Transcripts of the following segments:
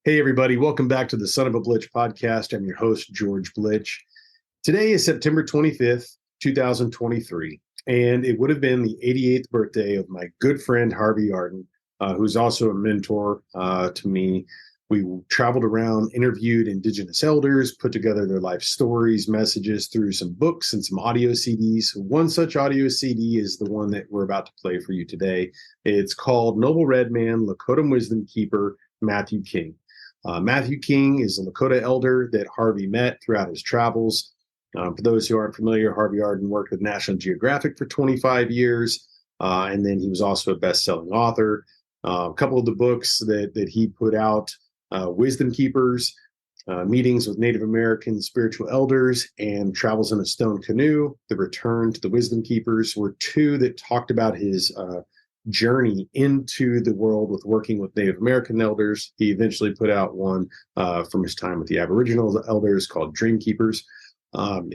Hey, everybody. Welcome back to the Son of a Blitch podcast. I'm your host, George Blitch. Today is September 25th, 2023, and it would have been the 88th birthday of my good friend, Harvey Arden, who's also a mentor to me. We traveled around, interviewed Indigenous elders, put together their life stories, messages through some books and some audio CDs. One such audio CD is the one that we're about to play for you today. It's called Noble Red Man, Lakota Wisdomkeeper, Mathew King. Mathew King is a Lakota elder that Harvey met throughout his travels. For those who aren't familiar, Harvey Arden worked with National Geographic for 25 years, and then he was also a best-selling author. A couple of the books that he put out, Wisdom Keepers, Meetings with Native American Spiritual Elders, and Travels in a Stone Canoe, The Return to the Wisdom Keepers, were two that talked about his journey into the world with working with Native American elders. He eventually put out one from his time with the Aboriginal elders called Dream Keepers.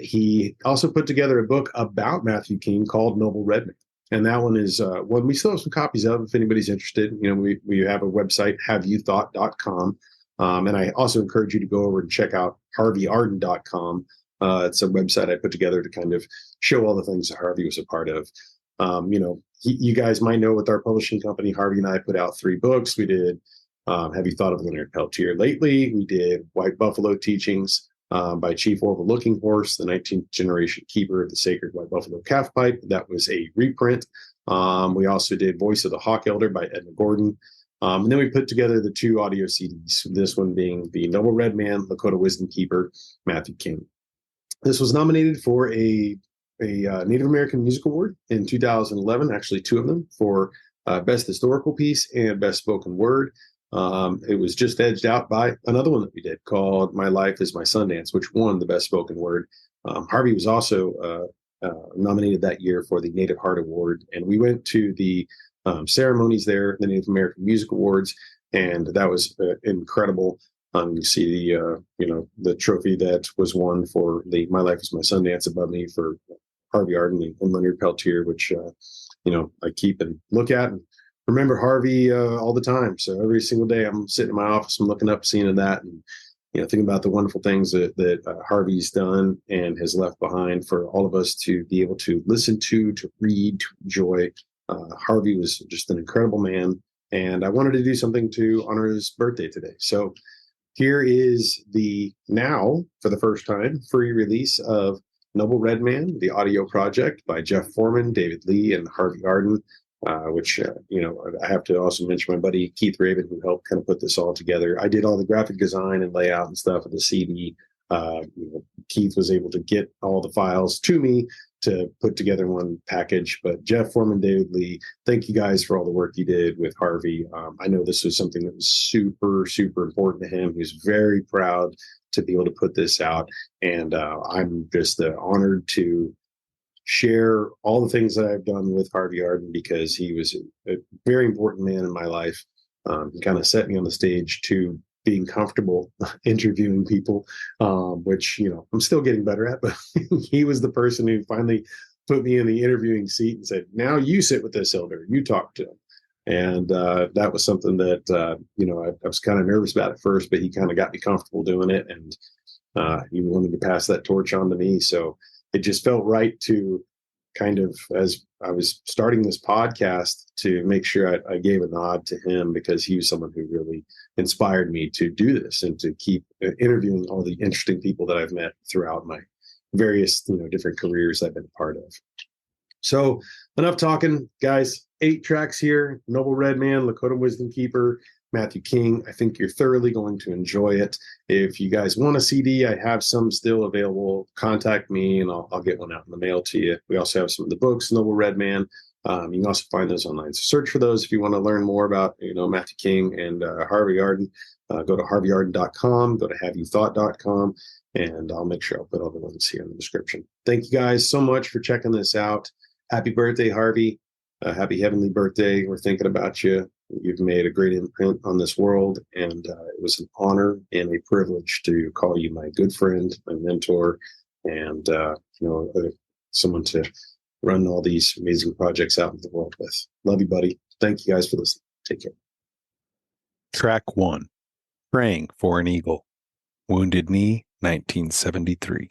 He also put together a book about Mathew King called Noble Red Man. And that one is one we still have some copies of if anybody's interested. You know, we have a website, haveyoutthought.com. And I also encourage you to go over and check out harveyarden.com. It's a website I put together to kind of show all the things that Harvey was a part of. You guys might know with our publishing company, Harvey and I put out 3 books. We did Have You Thought of Leonard Peltier Lately? We did White Buffalo Teachings by Chief Orville Looking Horse, the 19th generation keeper of the sacred White Buffalo Calf Pipe. That was a reprint. We also did Voice of the Hawk Elder by Edna Gordon. And then we put together the 2 audio CDs, this one being the Noble Red Man, Lakota Wisdomkeeper, Mathew King. This was nominated for a Native American Music Award in 2011, actually 2 of them, for Best Historical Piece and Best Spoken Word. It was just edged out by another one that we did called My Life is My Sundance, which won the Best Spoken Word. Harvey was also nominated that year for the Native Heart Award, and we went to the ceremonies there, the Native American Music Awards, and that was incredible. You see the trophy that was won for the My Life is My Sundance above me for Harvey Arden and Leonard Peltier, which, I keep and look at and remember Harvey all the time. So every single day I'm sitting in my office, I'm looking up, seeing that, and, thinking about the wonderful things that Harvey's done and has left behind for all of us to be able to listen to read, to enjoy. Harvey was just an incredible man, and I wanted to do something to honor his birthday today. So here is the now, for the first time, free release of Noble Red Man, the audio project by Jeff Foreman, David Lee, and Harvey Arden, which, I have to also mention my buddy Keith Raven, who helped kind of put this all together. I did all the graphic design and layout and stuff of the CD. Keith was able to get all the files to me to put together one package. But Jeff Foreman, David Lee, thank you guys for all the work you did with Harvey. I know this was something that was super, super important to him. He was very proud to be able to put this out. And I'm just honored to share all the things that I've done with Harvey Arden, because he was a very important man in my life. He kind of set me on the stage to being comfortable interviewing people, which, I'm still getting better at, but he was the person who finally put me in the interviewing seat and said, now you sit with this elder, you talk to him. And that was something that, I was kind of nervous about at first, but he kind of got me comfortable doing it. And he wanted to pass that torch on to me. So it just felt right to kind of, as I was starting this podcast, to make sure I gave a nod to him, because he was someone who really inspired me to do this and to keep interviewing all the interesting people that I've met throughout my various, different careers I've been a part of. So enough talking, guys. 8 tracks here: Noble Red Man, Lakota Wisdomkeeper, Mathew King. I think you're thoroughly going to enjoy it. If you guys want a CD, I have some still available. Contact me and I'll get one out in the mail to you. We also have some of the books, Noble Red Man. You can also find those online. So search for those if you want to learn more about, Mathew King and Harvey Arden. Go to harveyarden.com, go to haveyoutthought.com, and I'll make sure I'll put all the links here in the description. Thank you guys so much for checking this out. Happy birthday, Harvey. Happy heavenly birthday. We're thinking about you. You've made a great imprint on this world, and it was an honor and a privilege to call you my good friend, my mentor, and someone to run all these amazing projects out in the world with. Love you, buddy. Thank you guys for listening. Take care. Track 1, Praying for an Eagle. Wounded Knee, 1973.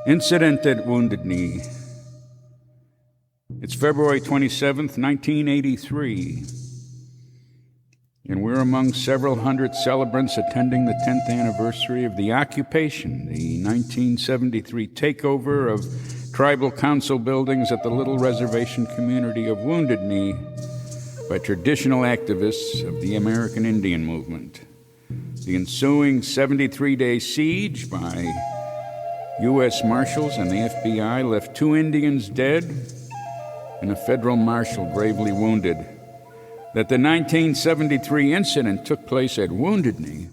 Incident at Wounded Knee. It's February 27th, 1983, and we're among several hundred celebrants attending the 10th anniversary of the occupation, the 1973 takeover of tribal council buildings at the little reservation community of Wounded Knee by traditional activists of the American Indian movement. The ensuing 73-day siege by U.S. Marshals and the FBI left 2 Indians dead and a federal marshal gravely wounded. That the 1973 incident took place at Wounded Knee,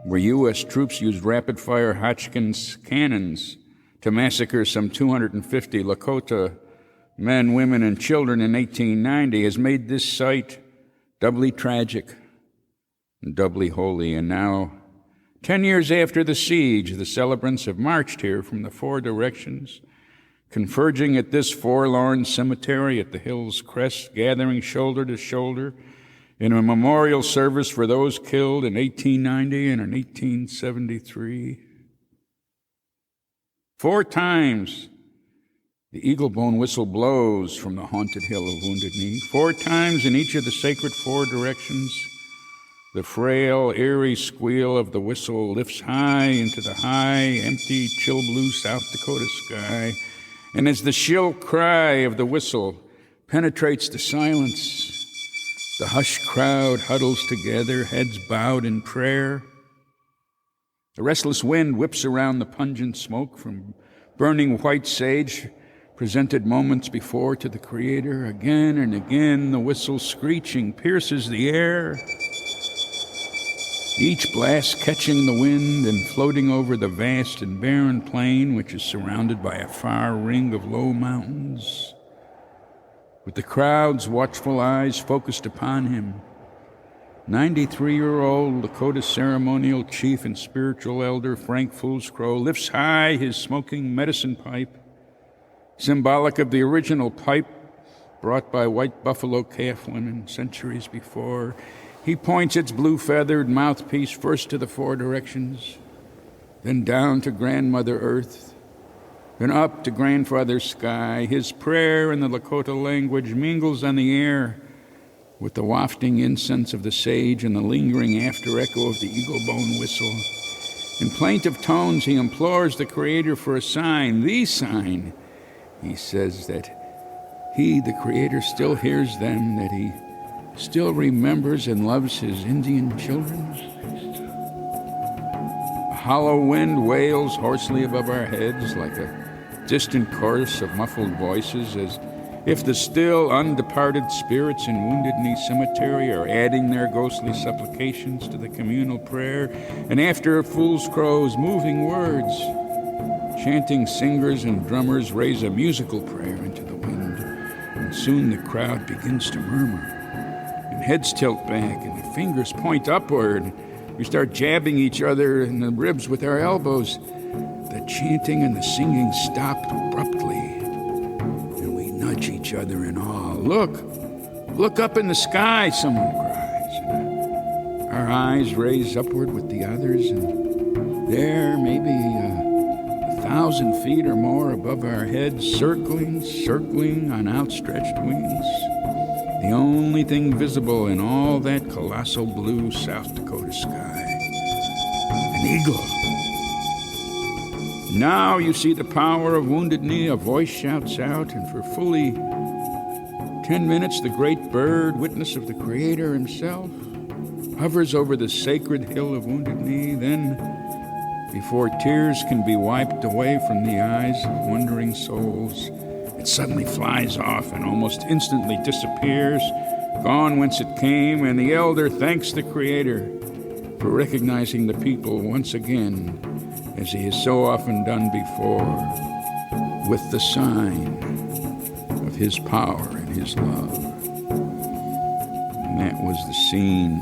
where U.S. troops used rapid-fire Hotchkiss cannons to massacre some 250 Lakota men, women, and children in 1890, has made this site doubly tragic and doubly holy. And now, 10 years after the siege, the celebrants have marched here from the 4 directions, converging at this forlorn cemetery at the hill's crest, gathering shoulder to shoulder in a memorial service for those killed in 1890 and in 1873. 4 times the eagle bone whistle blows from the haunted hill of Wounded Knee. 4 times in each of the sacred 4 directions, the frail, eerie squeal of the whistle lifts high into the high, empty, chill blue South Dakota sky. And as the shrill cry of the whistle penetrates the silence, the hushed crowd huddles together, heads bowed in prayer. The restless wind whips around the pungent smoke from burning white sage presented moments before to the Creator. Again and again, the whistle screeching pierces the air, each blast catching the wind and floating over the vast and barren plain which is surrounded by a far ring of low mountains. With the crowd's watchful eyes focused upon him, 93-year-old Lakota ceremonial chief and spiritual elder Frank Foolscrow lifts high his smoking medicine pipe, symbolic of the original pipe brought by white buffalo calf women centuries before. He points its blue-feathered mouthpiece first to the 4 directions, then down to Grandmother Earth, then up to Grandfather Sky. His prayer in the Lakota language mingles on the air with the wafting incense of the sage and the lingering after-echo of the eagle-bone whistle. In plaintive tones, he implores the Creator for a sign, the sign. He says that he, the Creator, still hears them, that he still remembers and loves his Indian children. A hollow wind wails hoarsely above our heads like a distant chorus of muffled voices, as if the still undeparted spirits in Wounded Knee Cemetery are adding their ghostly supplications to the communal prayer. And after Foolscrow's moving words, chanting singers and drummers raise a musical prayer into the wind, and soon the crowd begins to murmur. Heads tilt back and the fingers point upward. We start jabbing each other in the ribs with our elbows. The chanting and the singing stop abruptly, and we nudge each other in awe. Look up in the sky, someone cries. And our eyes raise upward with the others, and there, maybe 1,000 feet or more above our heads, circling on outstretched wings, the only thing visible in all that colossal blue South Dakota sky, an eagle. Now you see the power of Wounded Knee. A voice shouts out, and for fully 10 minutes, the great bird, witness of the Creator himself, hovers over the sacred hill of Wounded Knee. Then, before tears can be wiped away from the eyes of wondering souls, it suddenly flies off and almost instantly disappears, gone whence it came, and the elder thanks the Creator for recognizing the people once again, as he has so often done before, with the sign of his power and his love. And that was the scene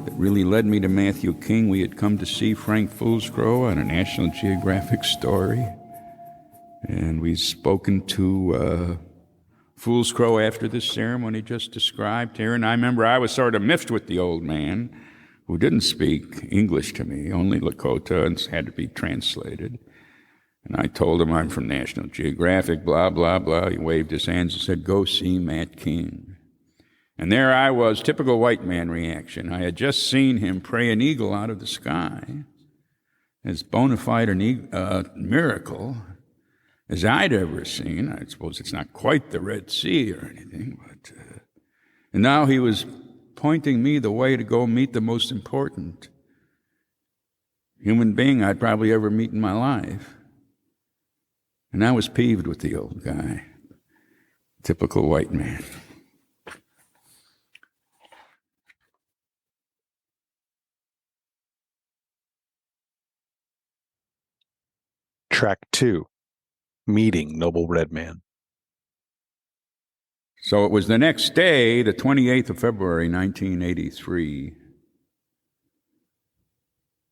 that really led me to Mathew King. We had come to see Frank Foolscrow on a National Geographic story, and we'd spoken to Foolscrow after this ceremony just described here, and I remember I was sort of miffed with the old man, who didn't speak English to me, only Lakota, and had to be translated. And I told him I'm from National Geographic, blah, blah, blah. He waved his hands and said, "Go see Matt King." And there I was, typical white man reaction. I had just seen him pray an eagle out of the sky, as bona fide a miracle as I'd ever seen. I suppose it's not quite the Red Sea or anything, but... and now he was pointing me the way to go meet the most important human being I'd probably ever meet in my life. And I was peeved with the old guy. Typical white man. Track 2, Meeting Noble Red Man. So it was the next day, the 28th of February, 1983,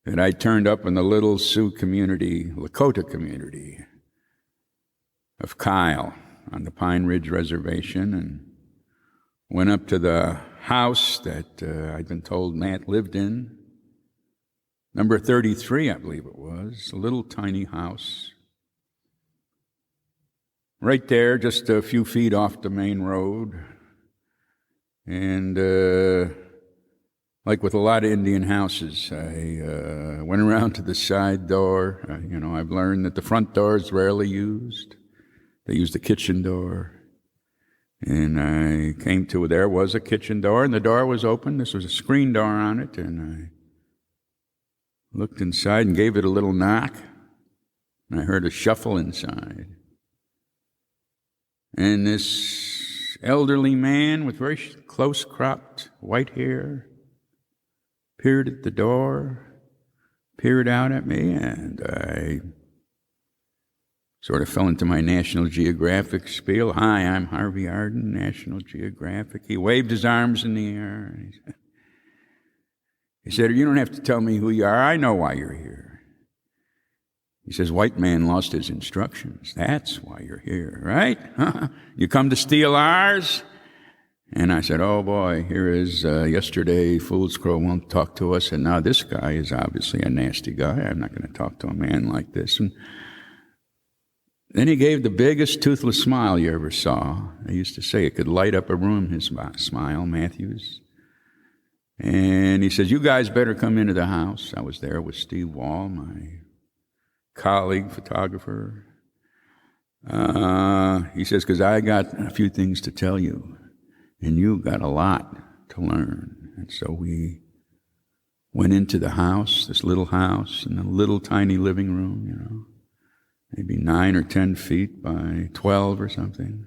that I turned up in the little Sioux community, Lakota community of Kyle on the Pine Ridge Reservation, and went up to the house that I'd been told Matt lived in. Number 33, I believe it was, a little tiny house. Right there, just a few feet off the main road. And like with a lot of Indian houses, I went around to the side door. I've learned that the front door is rarely used. They use the kitchen door. And I came to, there was a kitchen door, and the door was open. This was a screen door on it, and I looked inside and gave it a little knock, and I heard a shuffle inside. And this elderly man with very close-cropped white hair peered at the door, peered out at me, and I sort of fell into my National Geographic spiel. "Hi, I'm Harvey Arden, National Geographic." He waved his arms in the air, and he said, "You don't have to tell me who you are. I know why you're here." He says, "White man lost his instructions. That's why you're here, right? You come to steal ours?" And I said, "Oh boy, here is yesterday Foolscrow won't talk to us, and now this guy is obviously a nasty guy. I'm not going to talk to a man like this." And then he gave the biggest toothless smile you ever saw. I used to say it could light up a room, his smile, Matthews. And he says, "You guys better come into the house." I was there with Steve Wall, my colleague, photographer. He says, "Because I got a few things to tell you, and you got a lot to learn." And so we went into the house, this little house, in a little tiny living room, maybe 9 or 10 feet by 12 or something.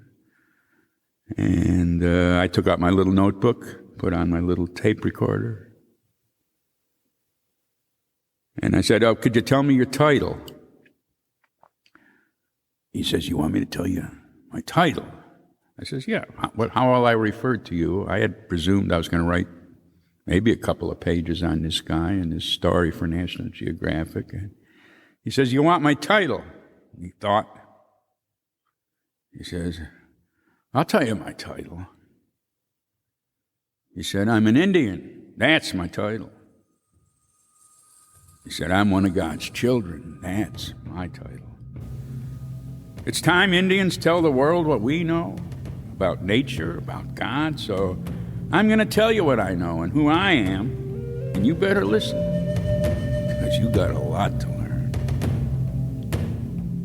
And I took out my little notebook, put on my little tape recorder, and I said, "Oh, could you tell me your title?" He says, "You want me to tell you my title?" I says, "Yeah. How will I refer to you?" I had presumed I was going to write maybe a couple of pages on this guy and his story for National Geographic. And he says, "You want my title?" He thought. He says, "I'll tell you my title." He said, "I'm an Indian. That's my title." He said, "I'm one of God's children. That's my title." It's time Indians tell the world what we know about nature, about God, so I'm going to tell you what I know and who I am, and you better listen, because you got a lot to learn.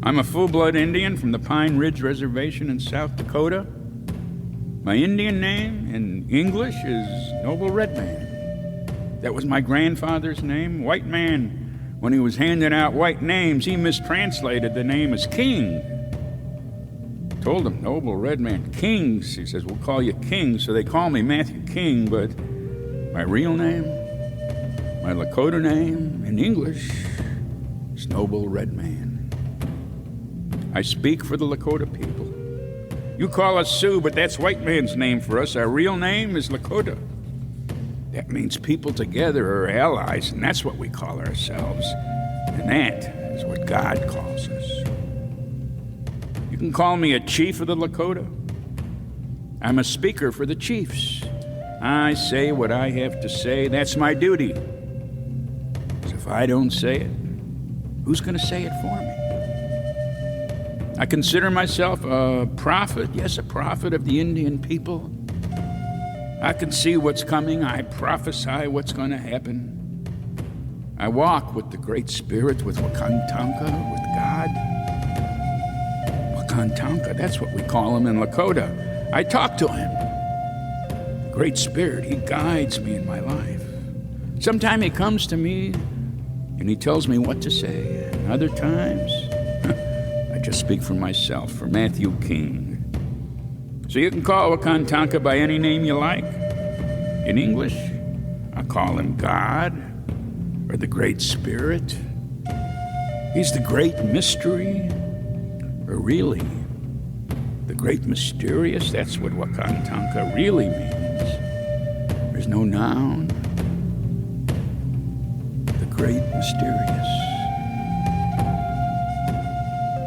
I'm a full-blood Indian from the Pine Ridge Reservation in South Dakota. My Indian name in English is Noble Red Man. That was my grandfather's name. White man, when he was handing out white names, he mistranslated the name as King. told him, noble red man, kings. He says, we'll call you King. So they call me Mathew King, but my real name, my Lakota name in English, is Noble Red Man. I speak for the Lakota people. You call us Sioux, but that's white man's name for us. Our real name is Lakota. That means people together are allies, and that's what we call ourselves. And that is what God calls us. You can call me a chief of the Lakota. I'm a speaker for the chiefs. I say what I have to say. That's my duty. 'Cause if I don't say it, who's going to say it for me? I consider myself a prophet, yes, a prophet of the Indian people. I can see what's coming. I prophesy what's going to happen. I walk with the Great Spirit, with Wakantanka, with God. Wakantanka, that's what we call him in Lakota. I talk to him. The Great Spirit, he guides me in my life. Sometimes he comes to me and he tells me what to say. And other times, I just speak for myself, for Mathew King. So you can call Wakantanka by any name you like. In English, I call him God or the Great Spirit. He's the great mystery, or really, the great mysterious. That's what Wakantanka really means. There's no noun. The great mysterious.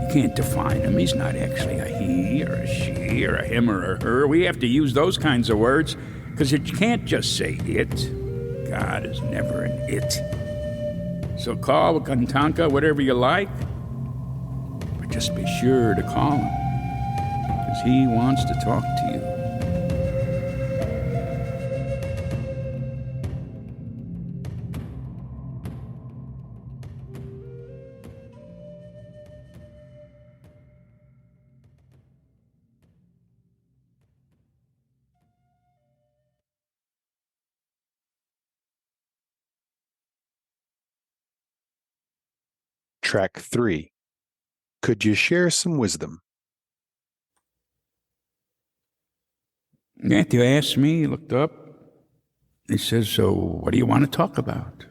You can't define him. He's not actually a he or a she or a him or a her. We have to use those kinds of words because you can't just say it. God is never an it. So call Wakantanka whatever you like, but just be sure to call him because he wants to talk to you. Track 3. Could you share some wisdom? Matthew asked me, he looked up, he says, so what do you want to talk about,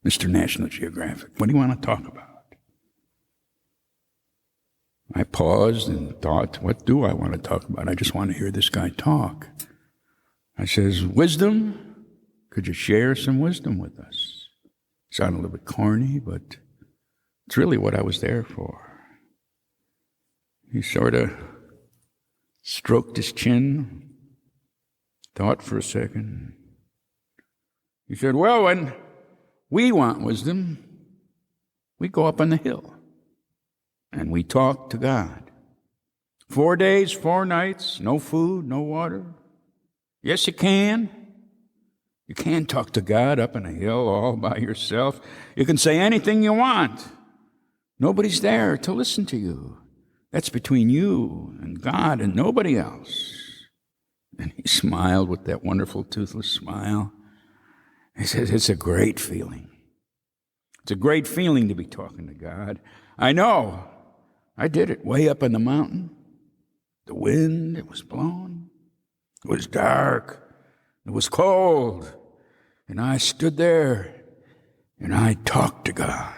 Mr. National Geographic? What do you want to talk about? I paused and thought, what do I want to talk about? I just want to hear this guy talk. I says, wisdom? Could you share some wisdom with us? Sounded a little bit corny, but it's really what I was there for. He sort of stroked his chin, thought for a second. He said, well, when we want wisdom, we go up on the hill and we talk to God. 4 days, 4 nights, no food, no water. Yes, you can. You can talk to God up on a hill all by yourself. You can say anything you want. Nobody's there to listen to you. That's between you and God and nobody else. And he smiled with that wonderful toothless smile. He says, it's a great feeling. It's a great feeling to be talking to God. I know. I did it way up on the mountain. The wind, it was blowing. It was dark. It was cold. And I stood there and I talked to God.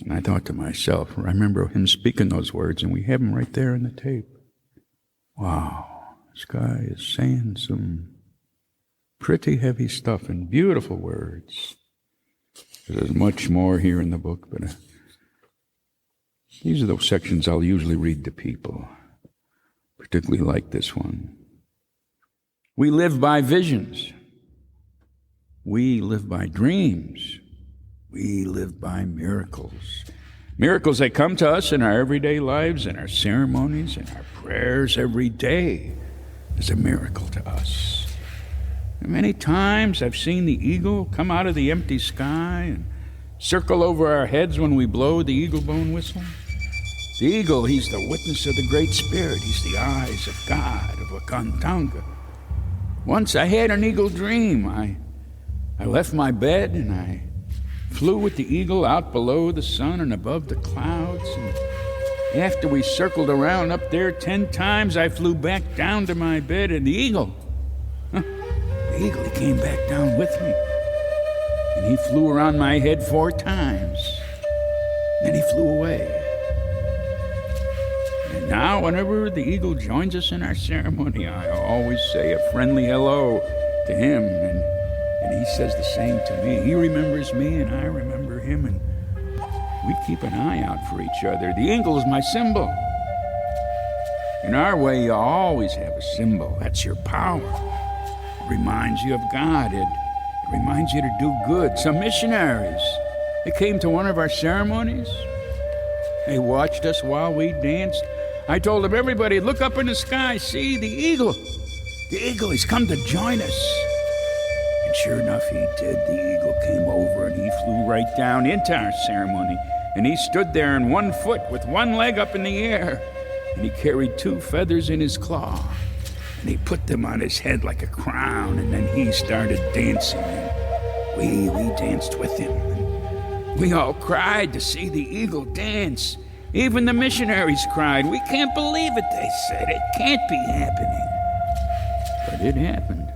And I thought to myself, I remember him speaking those words, and we have them right there in the tape. Wow, this guy is saying some pretty heavy stuff in beautiful words. There's much more here in the book, but these are those sections I'll usually read to people, particularly like this one. We live by visions. We live by dreams. We live by miracles. Miracles that come to us in our everyday lives, in our ceremonies, in our prayers every day is a miracle to us. And many times I've seen the eagle come out of the empty sky and circle over our heads when we blow the eagle bone whistle. The eagle, he's the witness of the Great Spirit. He's the eyes of God, of Wakantanka. Once I had an eagle dream. I left my bed and I flew with the eagle out below the sun and above the clouds. And After we circled around up there 10 times, I flew back down to my bed, and the eagle, he came back down with me. And he flew around my head 4 times. Then he flew away. And now, whenever the eagle joins us in our ceremony, I always say a friendly hello to him, and he says the same to me. He remembers me, and I remember him, and we keep an eye out for each other. The eagle is my symbol. In our way, you always have a symbol. That's your power. It reminds you of God. It reminds you to do good. Some missionaries, they came to one of our ceremonies. They watched us while we danced. I told them, everybody, look up in the sky. See, the eagle. The eagle, he's come to join us. And sure enough, he did. The eagle came over and he flew right down into our ceremony. And he stood there on 1 foot with 1 leg up in the air. And he carried 2 feathers in his claw. And he put them on his head like a crown. And then he started dancing. And we danced with him. And we all cried to see the eagle dance. Even the missionaries cried. We can't believe it, they said. It can't be happening. But it happened.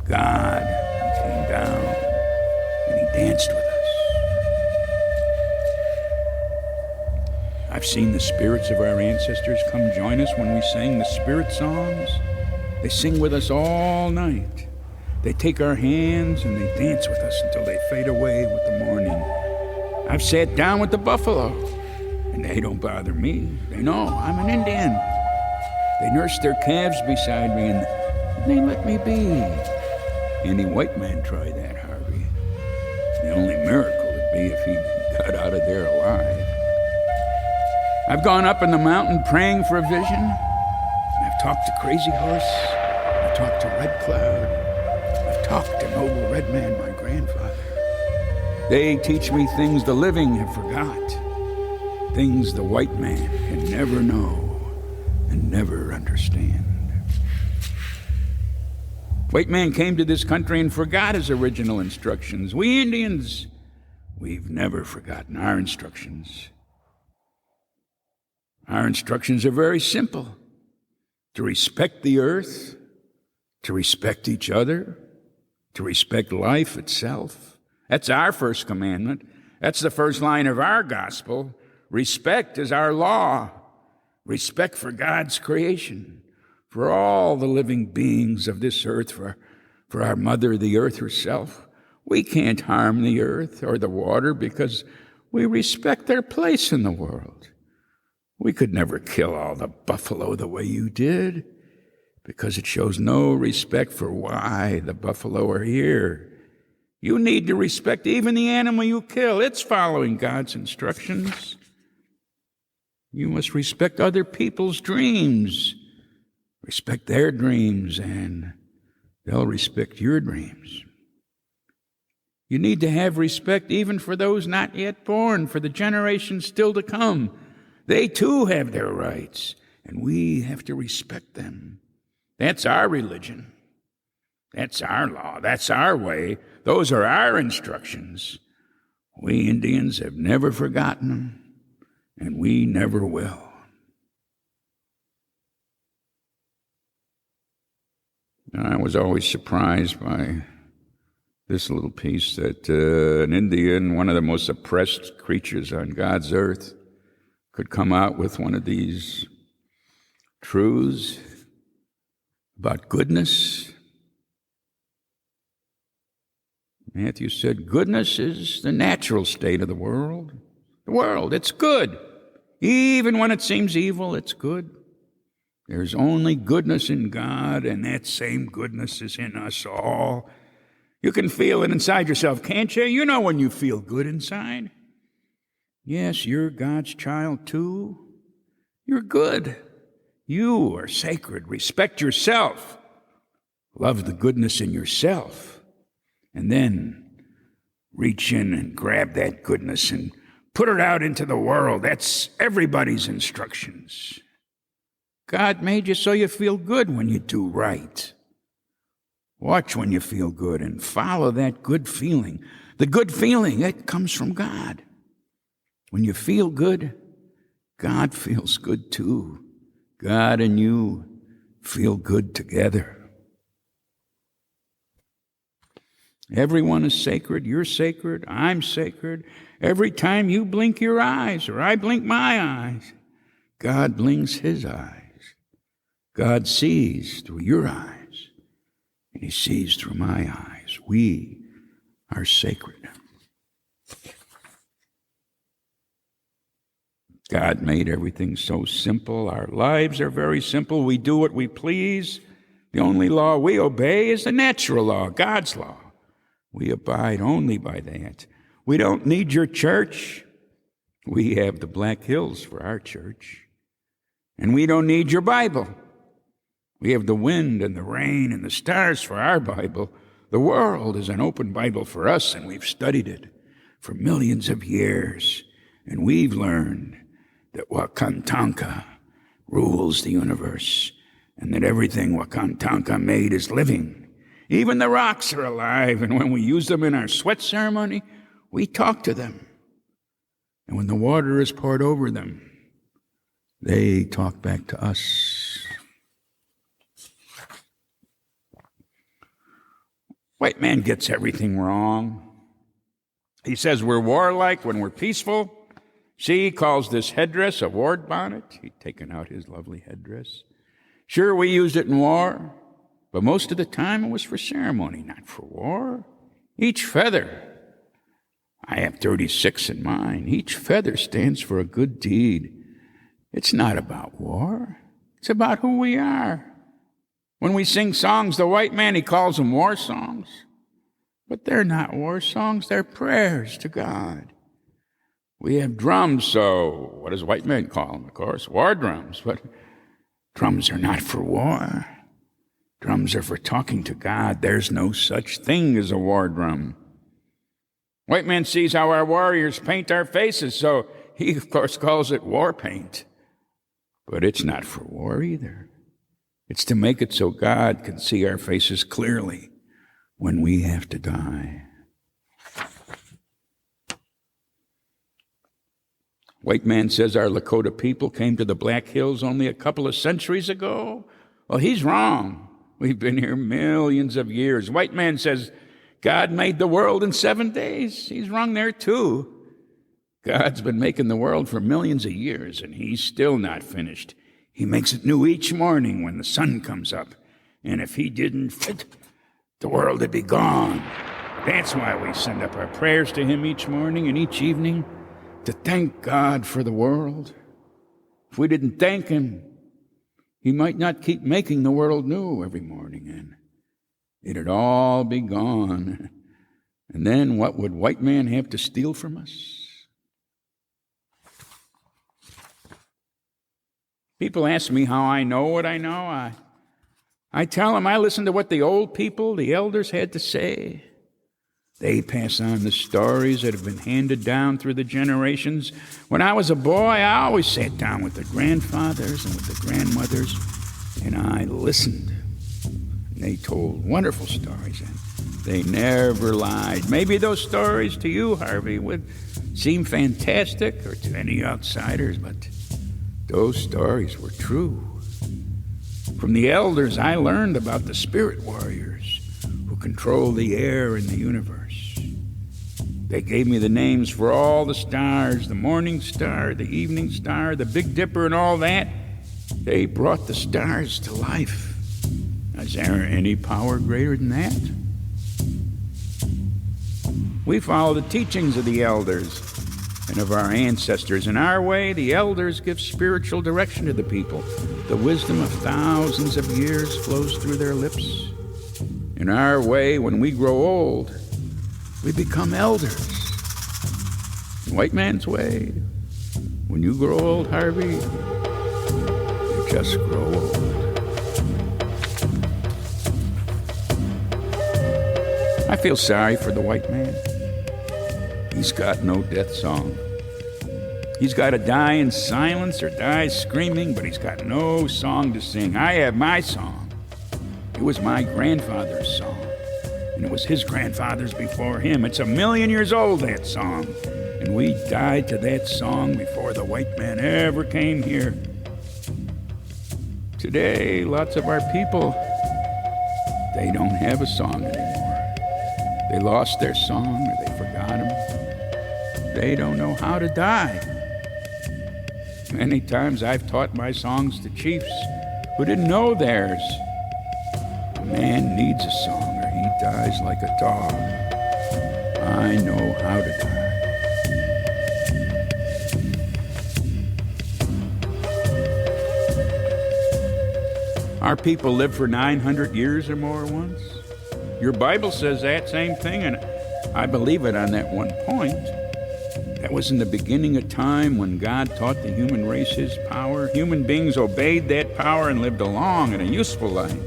God came down and he danced with us. I've seen the spirits of our ancestors come join us when we sang the spirit songs. They sing with us all night. They take our hands and they dance with us until they fade away with the morning. I've sat down with the buffalo, and they don't bother me. They know I'm an Indian. They nurse their calves beside me, and they let me be. Any white man try that, Harvey. The only miracle would be if he got out of there alive. I've gone up in the mountain praying for a vision. And I've talked to Crazy Horse. I've talked to Red Cloud. I've talked to Noble Red Man, my grandfather. They teach me things the living have forgot. Things the white man can never know and never understand. White man came to this country and forgot his original instructions. We Indians, we've never forgotten our instructions. Our instructions are very simple. To respect the earth, to respect each other, to respect life itself. That's our first commandment. That's the first line of our gospel. Respect is our law. Respect for God's creation, for all the living beings of this earth, for our mother, the earth herself. We can't harm the earth or the water because we respect their place in the world. We could never kill all the buffalo the way you did because it shows no respect for why the buffalo are here. You need to respect even the animal you kill. It's following God's instructions. You must respect other people's dreams. Respect their dreams, and they'll respect your dreams. You need to have respect even for those not yet born, for the generations still to come. They too have their rights, and we have to respect them. That's our religion. That's our law. That's our way. Those are our instructions. We Indians have never forgotten them, and we never will. I was always surprised by this little piece that an Indian, one of the most oppressed creatures on God's earth, could come out with one of these truths about goodness. Matthew said, goodness is the natural state of the world. The world, it's good. Even when it seems evil, it's good. There's only goodness in God, and that same goodness is in us all. You can feel it inside yourself, can't you? You know when you feel good inside. Yes, you're God's child too. You're good. You are sacred. Respect yourself. Love the goodness in yourself. And then reach in and grab that goodness and put it out into the world. That's everybody's instructions. God made you so you feel good when you do right. Watch when you feel good and follow that good feeling. The good feeling, that comes from God. When you feel good, God feels good too. God and you feel good together. Everyone is sacred. You're sacred. I'm sacred. Every time you blink your eyes or I blink my eyes, God blinks his eyes. God sees through your eyes, and he sees through my eyes. We are sacred. God made everything so simple. Our lives are very simple. We do what we please. The only law we obey is the natural law, God's law. We abide only by that. We don't need your church. We have the Black Hills for our church. And we don't need your Bible. We have the wind and the rain and the stars for our Bible. The world is an open Bible for us, and we've studied it for millions of years. And we've learned that Wakantanka rules the universe, and that everything Wakantanka made is living. Even the rocks are alive, and when we use them in our sweat ceremony, we talk to them. And when the water is poured over them, they talk back to us. White man gets everything wrong. He says we're warlike when we're peaceful. She calls this headdress a war bonnet. He'd taken out his lovely headdress. Sure, we used it in war, but most of the time it was for ceremony, not for war. Each feather, I have 36 in mine, each feather stands for a good deed. It's not about war. It's about who we are. When we sing songs, the white man, he calls them war songs. But they're not war songs, they're prayers to God. We have drums, so what does white man call them? Of course, war drums. But drums are not for war. Drums are for talking to God. There's no such thing as a war drum. White man sees how our warriors paint our faces, so he, of course, calls it war paint. But it's not for war either. It's to make it so God can see our faces clearly when we have to die. White man says our Lakota people came to the Black Hills only a couple of centuries ago. Well, he's wrong. We've been here millions of years. White man says God made the world in 7 days. He's wrong there too. God's been making the world for millions of years, and he's still not finished. He makes it new each morning when the sun comes up. And if he didn't fit, the world would be gone. That's why we send up our prayers to him each morning and each evening, to thank God for the world. If we didn't thank him, he might not keep making the world new every morning, and it'd all be gone. And then what would white man have to steal from us? People ask me how I know what I know. I tell them I listen to what the old people, the elders, had to say. They pass on the stories that have been handed down through the generations. When I was a boy, I always sat down with the grandfathers and with the grandmothers, and I listened. And they told wonderful stories, and they never lied. Maybe those stories to you, Harvey, would seem fantastic, or to any outsiders, but those stories were true. From the elders, I learned about the spirit warriors who control the air in the universe. They gave me the names for all the stars, the morning star, the evening star, the Big Dipper, and all that. They brought the stars to life. Is there any power greater than that? We follow the teachings of the elders and of our ancestors. In our way, the elders give spiritual direction to the people. The wisdom of thousands of years flows through their lips. In our way, when we grow old, we become elders. In white man's way, when you grow old, Harvey, you just grow old. I feel sorry for the white man. He's got no death song. He's got to die in silence or die screaming, but he's got no song to sing. I have my song. It was my grandfather's song, and it was his grandfather's before him. It's 1,000,000 years old, that song, And we died to that song before the white man ever came here. Today, lots of our people, they don't have a song anymore. They lost their song or they forgot him. They don't know how to die. Many times I've taught my songs to chiefs who didn't know theirs. A man needs a song or he dies like a dog. I know how to die. Our people lived for 900 years or more once. Your Bible says that same thing, and I believe it on that one point. That was in the beginning of time when God taught the human race his power. Human beings obeyed that power and lived a long and a useful life.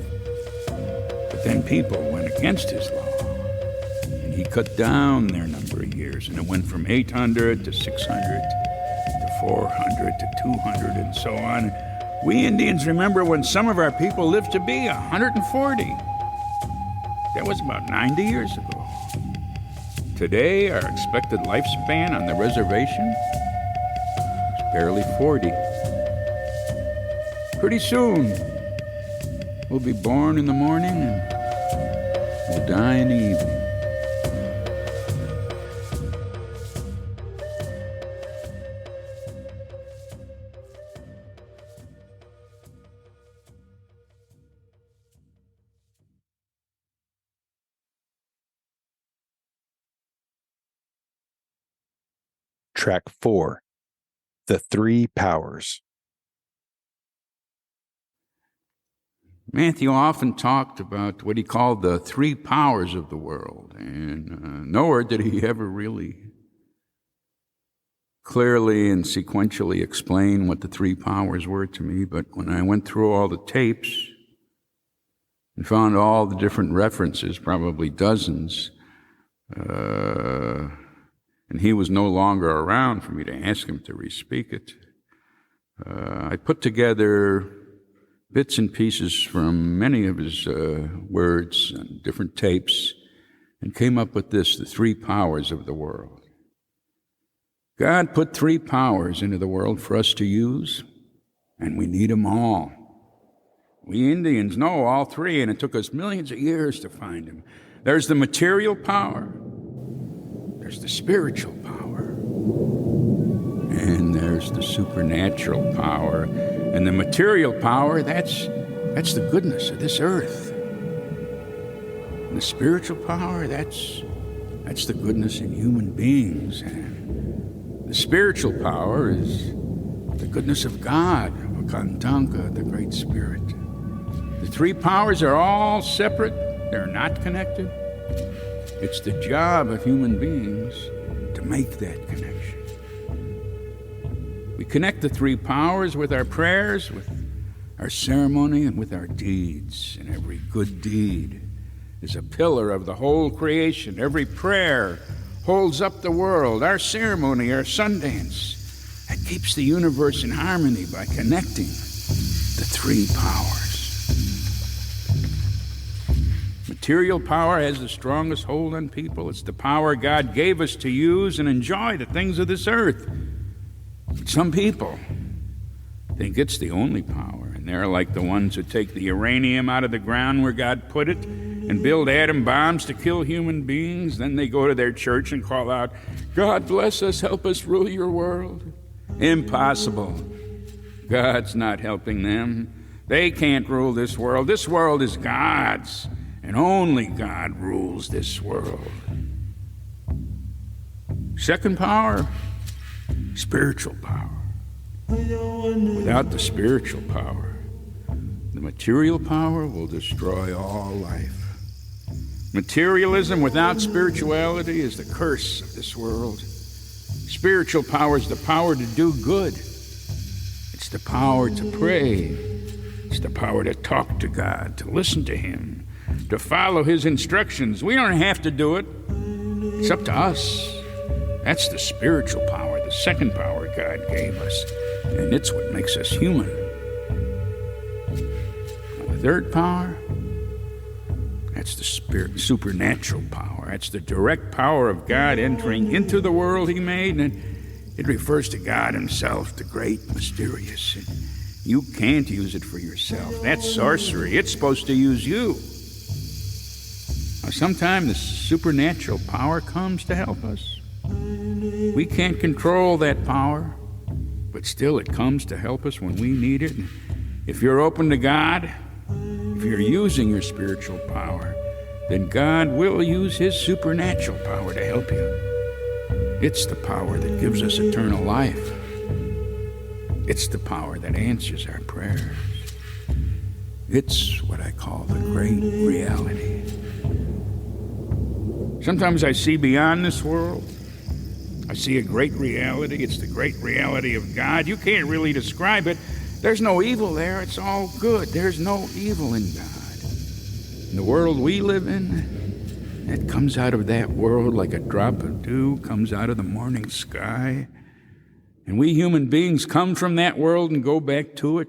But then people went against his law, and he cut down their number of years, and it went from 800 to 600 to 400 to 200 and so on. We Indians remember when some of our people lived to be 140. That was about 90 years ago. Today, our expected lifespan on the reservation is barely 40. Pretty soon, we'll be born in the morning and we'll die in the evening. Track 4. The Three Powers. Mathew often talked about what he called the three powers of the world, and nowhere did he ever really clearly and sequentially explain what the three powers were to me. But when I went through all the tapes and found all the different references, probably dozens, and he was no longer around for me to ask him to re-speak it, I put together bits and pieces from many of his words on different tapes and came up with this, the three powers of the world. God put three powers into the world for us to use, and we need them all. We Indians know all three, and it took us millions of years to find them. There's the material power, there's the spiritual power, and there's the supernatural power. And the material power, that's the goodness of this earth. And the spiritual power, that's the goodness in human beings. And the spiritual power is the goodness of God, Wakantanka, the Great Spirit. The three powers are all separate. They're not connected. It's the job of human beings to make that connection. We connect the three powers with our prayers, with our ceremony, and with our deeds. And every good deed is a pillar of the whole creation. Every prayer holds up the world. Our ceremony, our Sundance, that keeps the universe in harmony by connecting the three powers. Material power has the strongest hold on people. It's the power God gave us to use and enjoy the things of this earth. But some people think it's the only power, and they're like the ones who take the uranium out of the ground where God put it and build atom bombs to kill human beings. Then they go to their church and call out, "God bless us, help us rule your world." Impossible. God's not helping them. They can't rule this world. This world is God's. And only God rules this world. Second power, spiritual power. Without the spiritual power, the material power will destroy all life. Materialism without spirituality is the curse of this world. Spiritual power is the power to do good. It's the power to pray. It's the power to talk to God, to listen to Him, to follow His instructions. We don't have to do it. It's up to us. That's the spiritual power, the second power God gave us. And it's what makes us human. Now, the third power, That's the supernatural power. That's the direct power of God entering into the world he made, and it refers to God himself, the great, mysterious. And you can't use it for yourself. That's sorcery. It's supposed to use you. Now, sometimes the supernatural power comes to help us. We can't control that power, but still it comes to help us when we need it. And if you're open to God, if you're using your spiritual power, then God will use his supernatural power to help you. It's the power that gives us eternal life. It's the power that answers our prayers. It's what I call the great reality. Sometimes I see beyond this world. I see a great reality. It's the great reality of God. You can't really describe it. There's no evil there. It's all good. There's no evil in God. In the world we live in, it comes out of that world like a drop of dew comes out of the morning sky. And we human beings come from that world and go back to it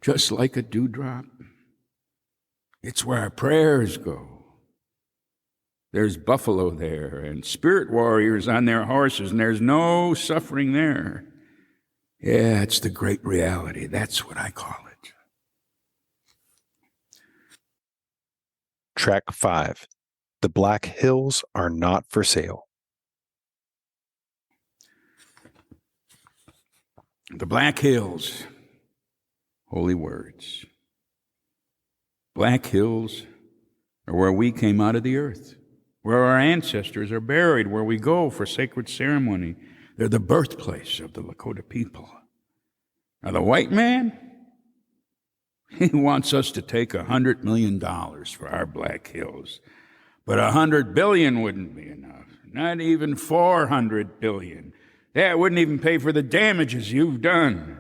just like a dewdrop. It's where our prayers go. There's buffalo there and spirit warriors on their horses, and there's no suffering there. Yeah, it's the great reality. That's what I call it. Track 5. The Black Hills are not for sale. The Black Hills, holy words. Black Hills are where we came out of the earth, where our ancestors are buried, where we go for sacred ceremony. They're the birthplace of the Lakota people. Now, the white man, he wants us to take $100 million for our Black Hills. But $100 billion wouldn't be enough. Not even $400 billion. That wouldn't even pay for the damages you've done.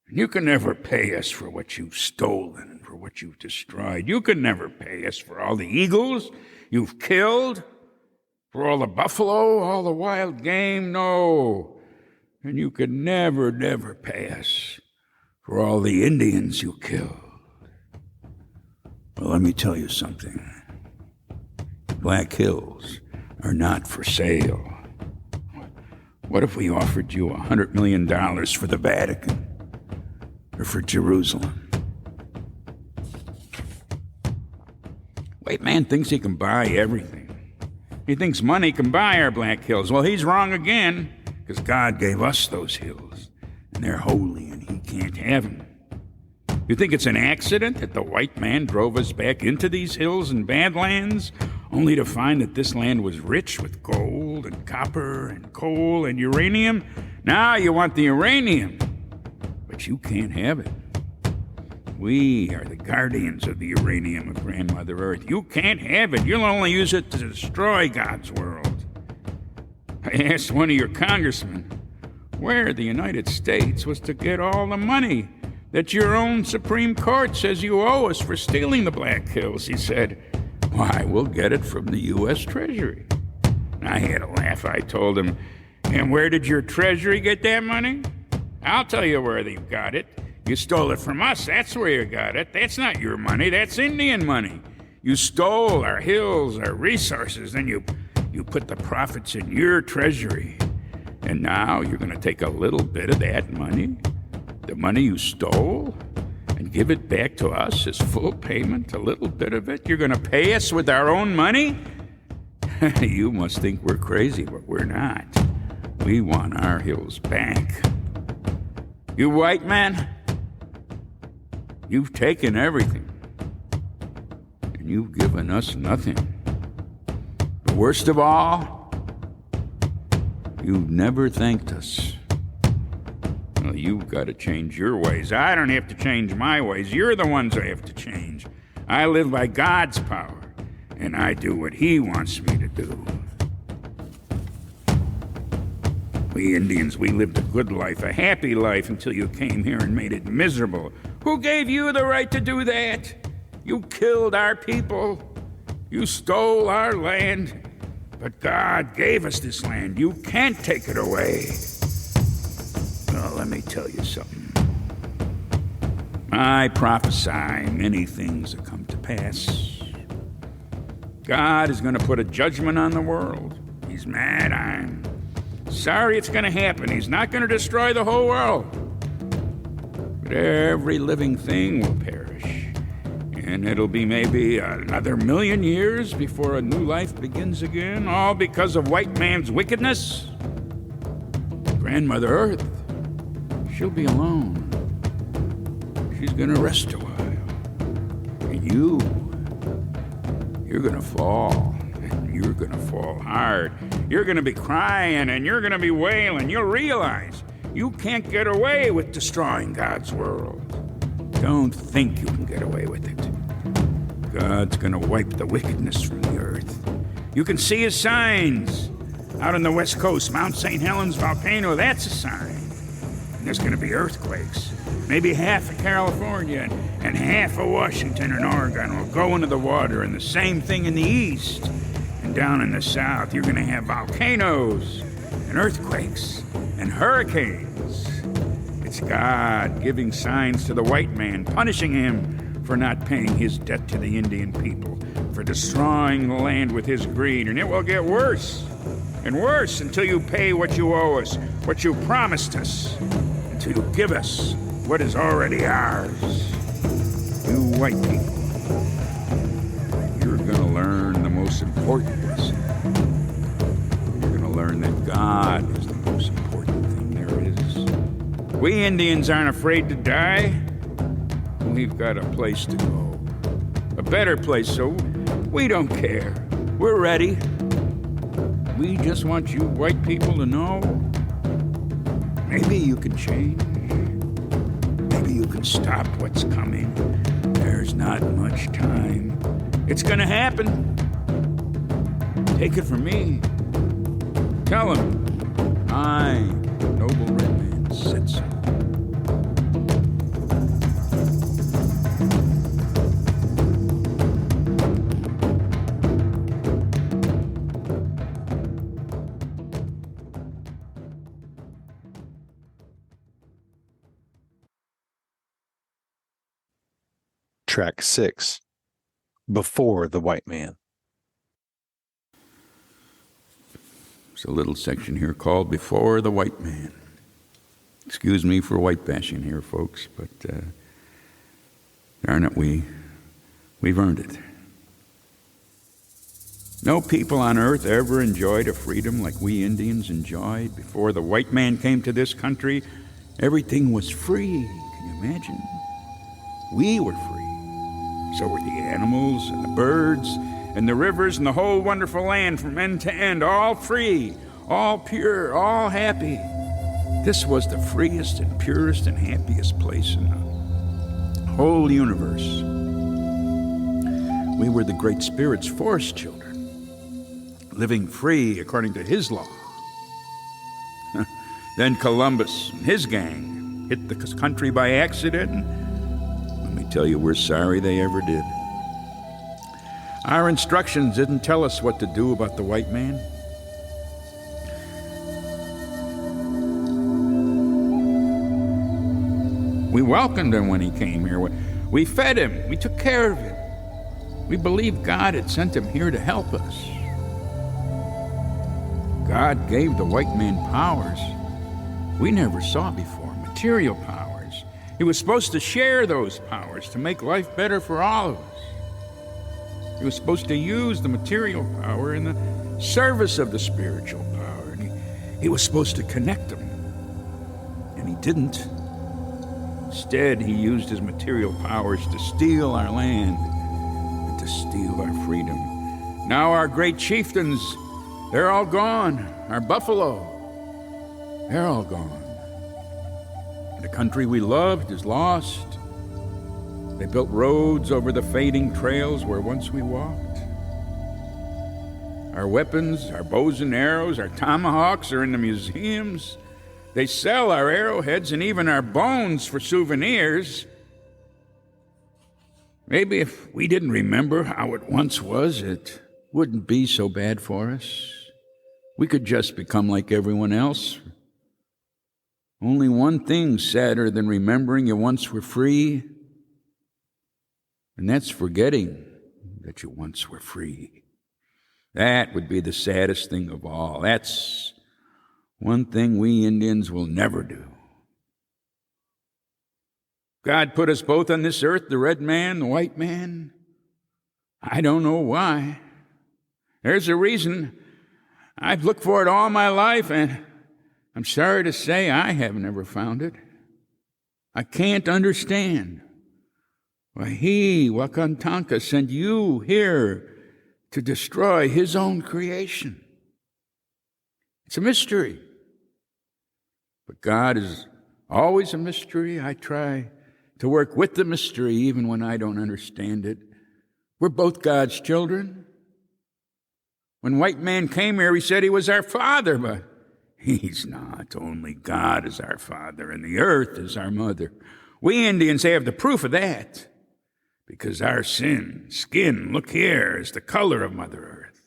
You can never pay us for what you've stolen and for what you've destroyed. You can never pay us for all the eagles you've killed, for all the buffalo, all the wild game. No. And you could never pay us for all the Indians you killed. Well, let me tell you something. Black Hills are not for sale. What if we offered you $100 million for the Vatican or for Jerusalem? White man thinks he can buy everything. He thinks money can buy our Black Hills. Well, he's wrong again, because God gave us those hills, and they're holy, and he can't have them. You think it's an accident that the white man drove us back into these hills and badlands, only to find that this land was rich with gold and copper and coal and uranium? Now you want the uranium, but you can't have it. We are the guardians of the uranium of Grandmother Earth. You can't have it. You'll only use it to destroy God's world. I asked one of your congressmen where the United States was to get all the money that your own Supreme Court says you owe us for stealing the Black Hills. He said, why, we'll get it from the U.S. Treasury. I had a laugh. I told him, and where did your Treasury get that money? I'll tell you where they got it. You stole it from us. That's where you got it. That's not your money. That's Indian money. You stole our hills, our resources, then you put the profits in your treasury. And now you're going to take a little bit of that money, the money you stole, and give it back to us as full payment, a little bit of it. You're going to pay us with our own money? You must think we're crazy, but we're not. We want our hills back. You white man, you've taken everything, and you've given us nothing. But worst of all, you've never thanked us. Well, you've got to change your ways. I don't have to change my ways. You're the ones I have to change. I live by God's power, and I do what He wants me to do. We Indians, we lived a good life, a happy life, until you came here and made it miserable. Who gave you the right to do that? You killed our people. You stole our land. But God gave us this land. You can't take it away. Well, let me tell you something. I prophesy many things that come to pass. God is going to put a judgment on the world. He's mad. I'm sorry it's going to happen. He's not going to destroy the whole world. But every living thing will perish. And it'll be maybe another 1,000,000 years before a new life begins again, all because of white man's wickedness. Grandmother Earth, she'll be alone. She's going to rest a while. And you're going to fall. And you're going to fall hard. You're going to be crying and you're going to be wailing. You'll realize you can't get away with destroying God's world. Don't think you can get away with it. God's going to wipe the wickedness from the earth. You can see his signs. Out on the west coast, Mount St. Helens volcano, that's a sign. And there's going to be earthquakes. Maybe half of California and half of Washington and Oregon will go into the water, and the same thing in the east. And down in the south, you're going to have volcanoes and earthquakes and hurricanes. It's God giving signs to the white man, punishing him for not paying his debt to the Indian people, for destroying the land with his greed. And it will get worse and worse until you pay what you owe us, what you promised us, until you give us what is already ours. You white people, you're going to learn the most important lesson. You're going to learn that God is the most important thing there is. We Indians aren't afraid to die. We've got a place to go. A better place, so we don't care. We're ready. We just want you white people to know maybe you can change. Maybe you can stop what's coming. There's not much time. It's gonna happen. Take it from me. Tell him, I, noble red man, said so. Track 6. Before the White Man. There's a little section here called Before the White Man. Excuse me for white bashing here, folks, but darn it, we've earned it. No people on earth ever enjoyed a freedom like we Indians enjoyed. Before the white man came to this country, everything was free. Can you imagine? We were free. So were the animals and the birds and the rivers and the whole wonderful land from end to end, all free, all pure, all happy. This was the freest and purest and happiest place in the whole universe. We were the Great Spirit's forest children, living free according to his law. Then Columbus and his gang hit the country by accident. Let me tell you, we're sorry they ever did. Our instructions didn't tell us what to do about the white man. We welcomed him when he came here. We fed him. We took care of him. We believed God had sent him here to help us. God gave the white man powers we never saw before, material powers. He was supposed to share those powers to make life better for all of us. He was supposed to use the material power in the service of the spiritual power. And he was supposed to connect them. And he didn't. Instead, he used his material powers to steal our land and to steal our freedom. Now our great chieftains, they're all gone. Our buffalo, they're all gone. The country we loved is lost. They built roads over the fading trails where once we walked. Our weapons, our bows and arrows, our tomahawks are in the museums. They sell our arrowheads and even our bones for souvenirs. Maybe if we didn't remember how it once was, it wouldn't be so bad for us. We could just become like everyone else. Only one thing's sadder than remembering you once were free, and that's forgetting that you once were free. That would be the saddest thing of all. That's one thing we Indians will never do. God put us both on this earth, the red man, the white man. I don't know why. There's a reason. I've looked for it all my life, and I'm sorry to say I have never found it. I can't understand why he, Wakantanka, sent you here to destroy his own creation. It's a mystery. But God is always a mystery. I try to work with the mystery even when I don't understand it. We're both God's children. When white man came here, he said he was our father, but he's not. Only God is our father, and the earth is our mother. We Indians have the proof of that, because our skin, look here, is the color of Mother Earth.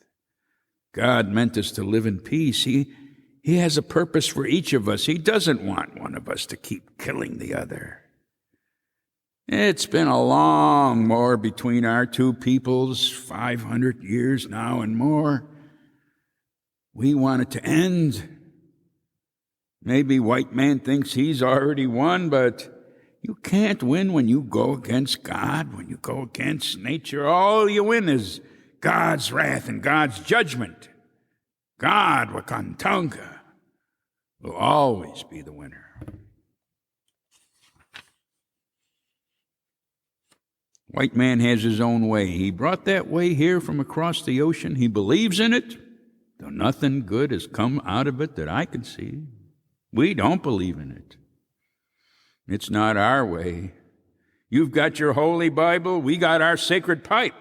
God meant us to live in peace. He has a purpose for each of us. He doesn't want one of us to keep killing the other. It's been a long war between our two peoples, 500 years now and more. We want it to end. Maybe white man thinks he's already won, but you can't win when you go against God, when you go against nature. All you win is God's wrath and God's judgment. God, Wakantanka, will always be the winner. White man has his own way. He brought that way here from across the ocean. He believes in it, though nothing good has come out of it that I can see. We don't believe in it. It's not our way. You've got your holy Bible. We got our sacred pipe.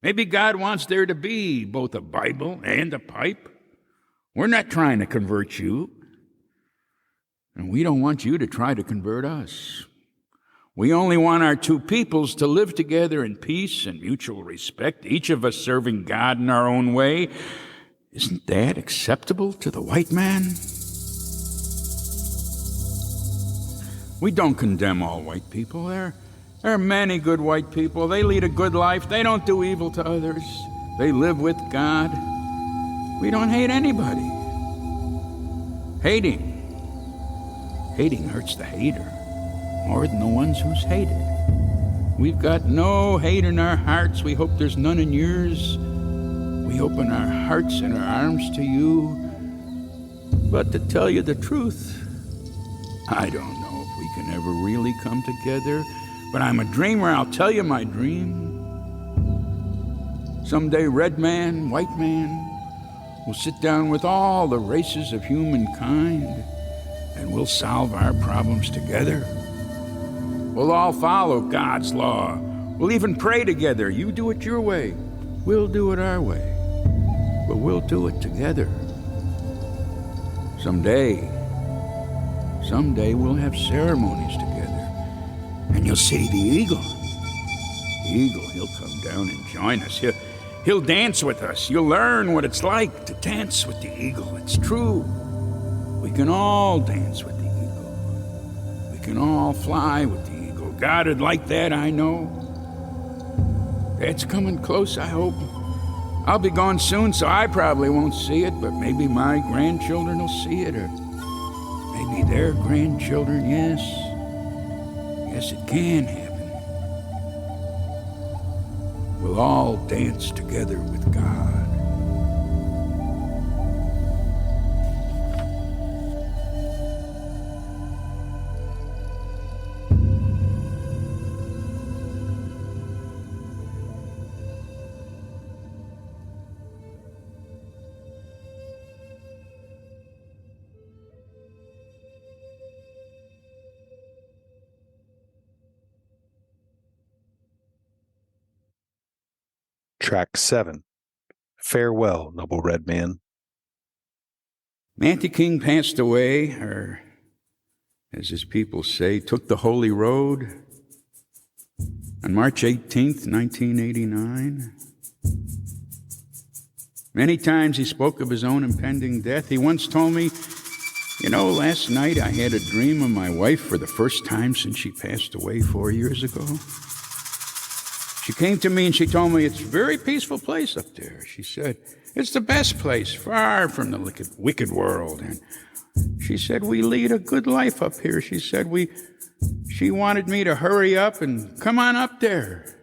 Maybe God wants there to be both a Bible and a pipe. We're not trying to convert you, and we don't want you to try to convert us. We only want our two peoples to live together in peace and mutual respect, each of us serving God in our own way. Isn't that acceptable to the white man? We don't condemn all white people. There are many good white people. They lead a good life. They don't do evil to others. They live with God. We don't hate anybody. Hating hurts the hater more than the ones who's hated. We've got no hate in our hearts. We hope there's none in yours. We open our hearts and our arms to you. But to tell you the truth, I don't know if we can ever really come together. But I'm a dreamer. I'll tell you my dream. Someday, red man, white man, we'll sit down with all the races of humankind, and we'll solve our problems together. We'll all follow God's law. We'll even pray together. You do it your way. We'll do it our way. But we'll do it together. Someday we'll have ceremonies together. And you'll see the eagle. The eagle, he'll come down and join us. He'll dance with us. You'll learn what it's like to dance with the eagle. It's true. We can all dance with the eagle. We can all fly with the eagle. God would like that, I know. That's coming close, I hope. I'll be gone soon, so I probably won't see it, but maybe my grandchildren will see it, or maybe their grandchildren, yes. Yes, it can happen. We'll all dance together with God. Track 7. Farewell, noble red man. Mathew King passed away, or as his people say, took the holy road on March 18th, 1989. Many times he spoke of his own impending death. He once told me, last night I had a dream of my wife for the first time since she passed away 4 years ago. She came to me and she told me it's a very peaceful place up there. She said, it's the best place, far from the wicked world. And she said, we lead a good life up here. She said, she wanted me to hurry up and come on up there.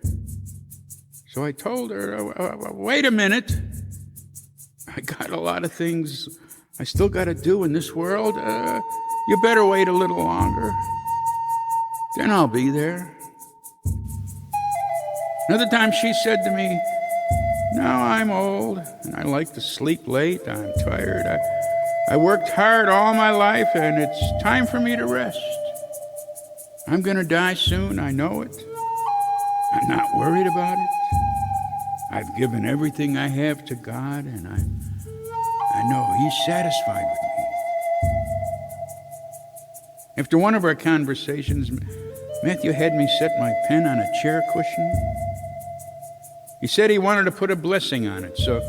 So I told her, wait a minute. I got a lot of things I still got to do in this world. You better wait a little longer. Then I'll be there. Another time she said to me, now I'm old and I like to sleep late. I'm tired. I worked hard all my life and it's time for me to rest. I'm going to die soon. I know it. I'm not worried about it. I've given everything I have to God, and I know He's satisfied with me. After one of our conversations, Matthew had me set my pen on a chair cushion. He said he wanted to put a blessing on it, so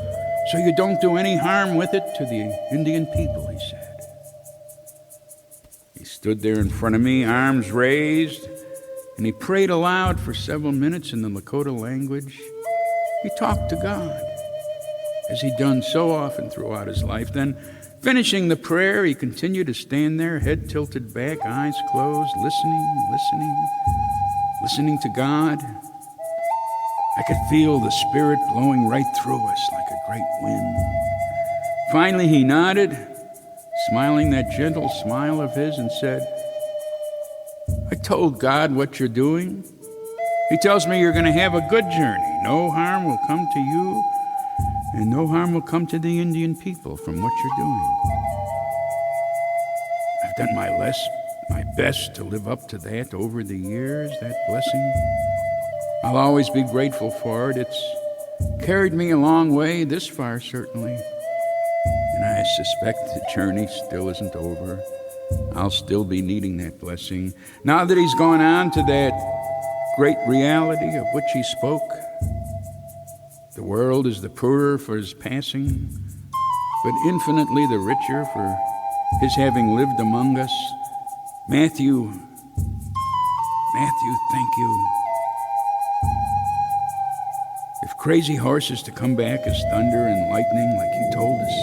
you don't do any harm with it to the Indian people, he said. He stood there in front of me, arms raised, and he prayed aloud for several minutes in the Lakota language. He talked to God, as he'd done so often throughout his life. Then, finishing the prayer, he continued to stand there, head tilted back, eyes closed, listening to God. I could feel the Spirit blowing right through us like a great wind. Finally, he nodded, smiling that gentle smile of his, and said, I told God what you're doing. He tells me you're going to have a good journey. No harm will come to you, and no harm will come to the Indian people from what you're doing. I've done my best to live up to that over the years, that blessing. I'll always be grateful for it. It's carried me a long way, this far certainly. And I suspect the journey still isn't over. I'll still be needing that blessing. Now that he's gone on to that great reality of which he spoke, the world is the poorer for his passing, but infinitely the richer for his having lived among us. Matthew, thank you. If crazy horse is to come back as thunder and lightning like you told us,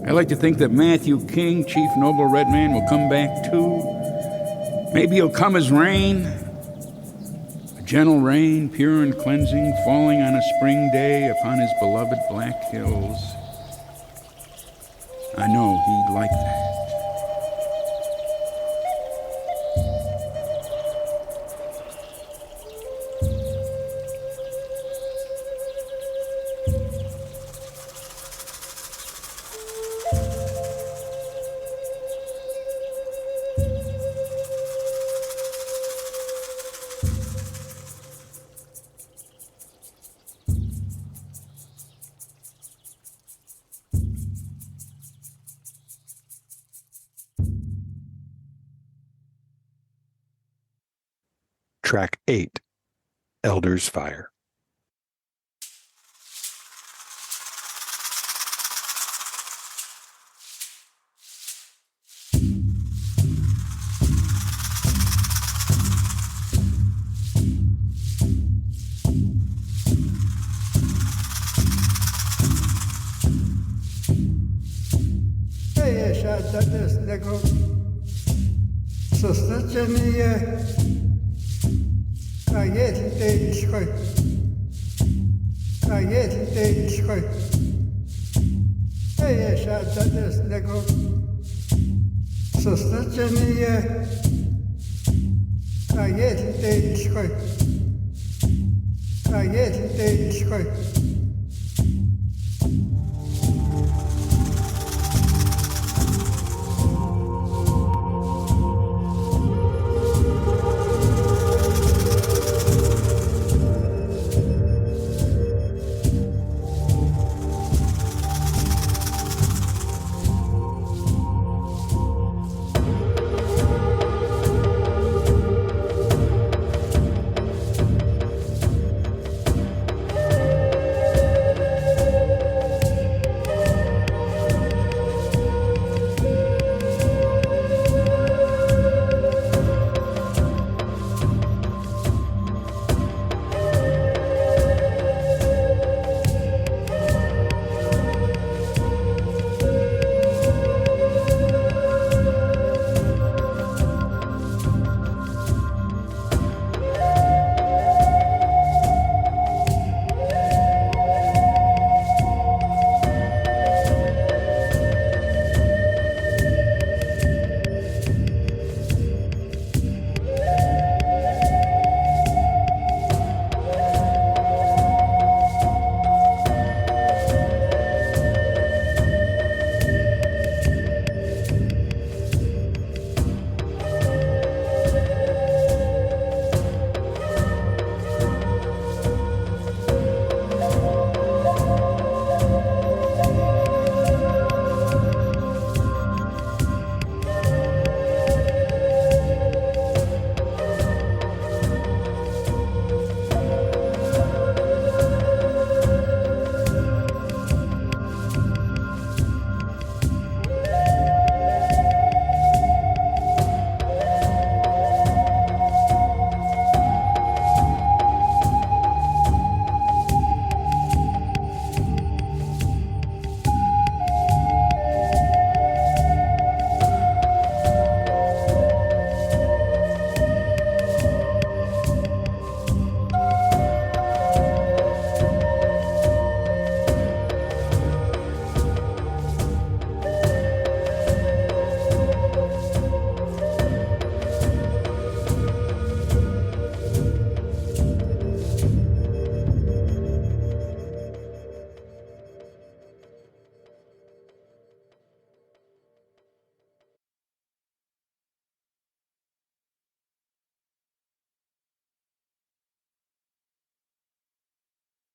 I like to think that Mathew King, Chief Noble Red Man, will come back too. Maybe he'll come as rain, a gentle rain, pure and cleansing, falling on a spring day upon his beloved Black Hills. I know he'd like that. Track 8, Elder's Fire.